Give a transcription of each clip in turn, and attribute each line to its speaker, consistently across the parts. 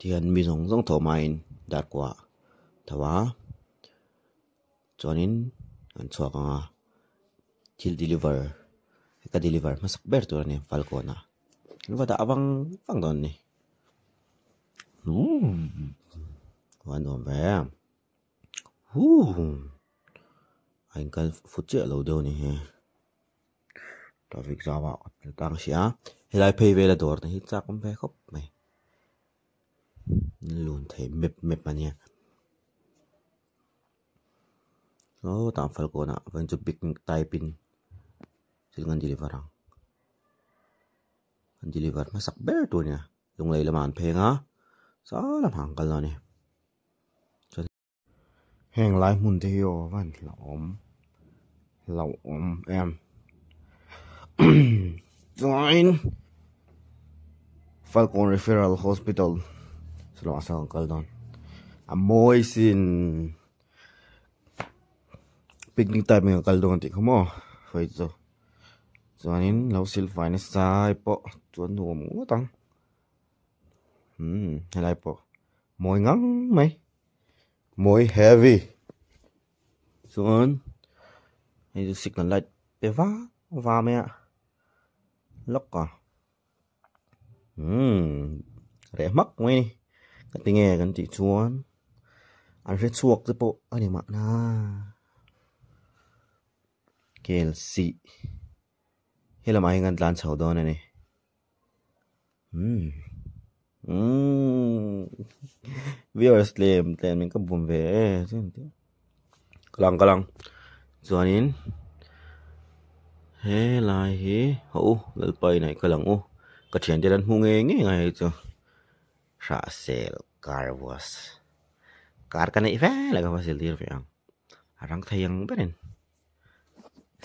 Speaker 1: thian mi zong zong tho main dat kwa thawa chuanin an chuak anga thil deliver ka deliver masak ber tur ni falcona wada awang wang don ni wan on ba anh kal futche lo do ni he traffic zawa tang sia helai phei vela dor ni cha kom pe khop mai lun thei mep mania tam falcona van chu big type in silngan deliver masak ber tu nia lung lei laman phe nga sa lam hang kal ni heng lai mun te yo van la om em join Falcon Referral Hospital selo asang kal don amoy sin picnic time ng kal don ti khomo phai zo join lo sil fine sai po chuan nu mo tang helai po moy ngang mai moy heavy chuan ai signal light pe va me lok ka re mak mai ka tinge kan ti chuan an re chuak te po ani ma na kel si hela mai ngan tlan chho don ani viewers tlem min ka bum ve kalang chuanin he lai hi ho lal pai nai kalang u ka thian te ran hu nge ngai chu sha sel car was car ka nei ve la ka fasil dir ve ang arang thayang berin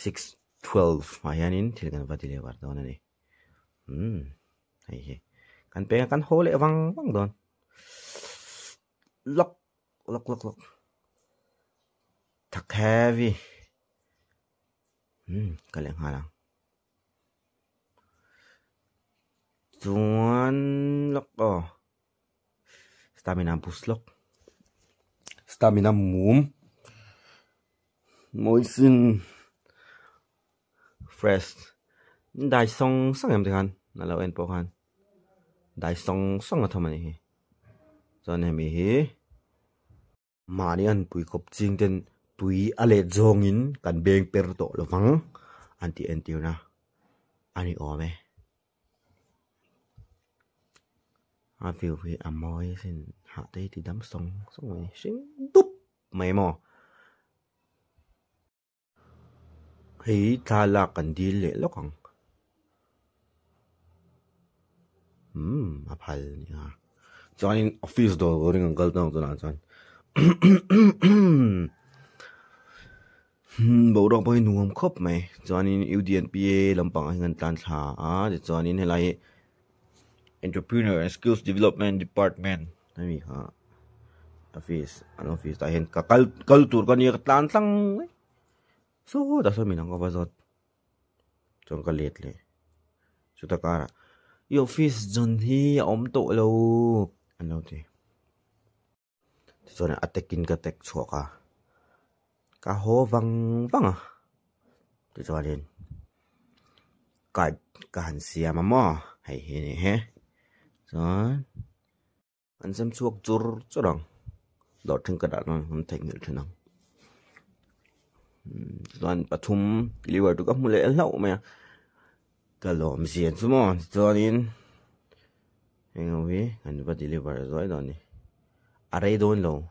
Speaker 1: 612 mayanin thil kan va dile war don ani ai he kan pe kan hole wang don lok thak heavy kaleng halang chuan lok stamina boost lok stamina mum moisin fresh dai song em te kan na lo en po kan dai song a thomani hi chuan hemi hi mani an pui khop ching ten tui ale zongin kan beng per to lowang anti na ani ome a feel vi amoy sin ha te ti dam song mai sing tup mai mo hi thala kan dil le lokang aphal ni ha joining office do ring angle down to na chan bộ đồng bơi nuông khóc mày cho nên UDNPA làm bằng hình tan thả cho nên là Entrepreneur and Skills Development Department này mi ha office tại hiện cả culture con nhiều tan tăng số đã sao mình không có bao giờ trong cái liệt này chúng ta cả office John hi om to lâu anh đâu thì cho nên attacking cái tech chua cả hồ văng tôi cho nên cả hàn xìa mà mò hay he rồi anh xem chuộc chur cho đằng đọt trên cái đạn nó thành người thế nào rồi Pathum deliver tụ các mule lâu mà cái lồng xiên chứ mà cho nên anh nói anh vẫn deliver rồi đó này ở đây đồn lâu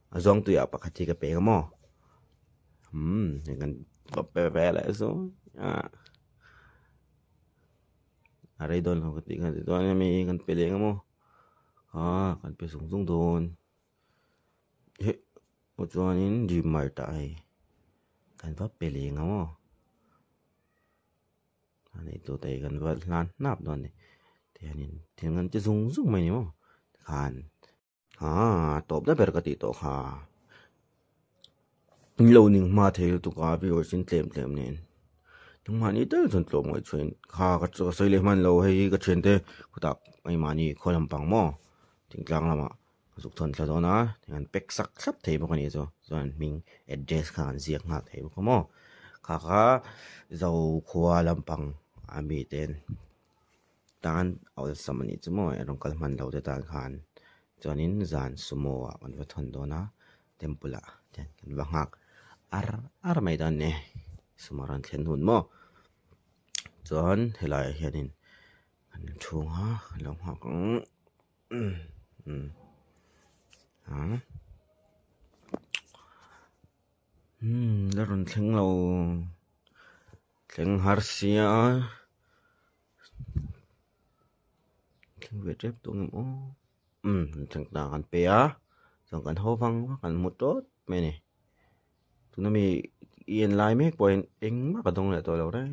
Speaker 1: azong tụi apa khati cái pe mò dengan pe lại số ở đây đồn không ketika itu anh kan pilih kamu kan pe sung đồn một chỗ anh đi mở tại kan va pilih kamu anh itu tay kan va lan nap đồn này thì anh kan chỉ sung mày nhá kan top da berkati to ha lâu ning ma thei tu ka vi or sin tlem nen tung mani tel chon tlo moi chuen kha ka cho sai le man lo hei ka chen te ku tak ai mani kholam pang mo ting tlang lama suk thon thla do na an pek sak sap thei bo kani zo zon ming address khan ziak nga thei bo mo kha zo khwa lampang ami ten tan aw samani chumo erong kal man lo te tan khan chonin zan sumo wa man va thon do na tempula ten kan wa ngak ar mai dan ne sumaran thlen hun mo chon helai hianin an thung ha lo ha ha la ron thleng lo thleng har sia thleng ve trep tung mo thleng ta kan pe a chong kan ho wang kan mutot me ne tu na mi ien lai mek point eng ma ka dong le to lo re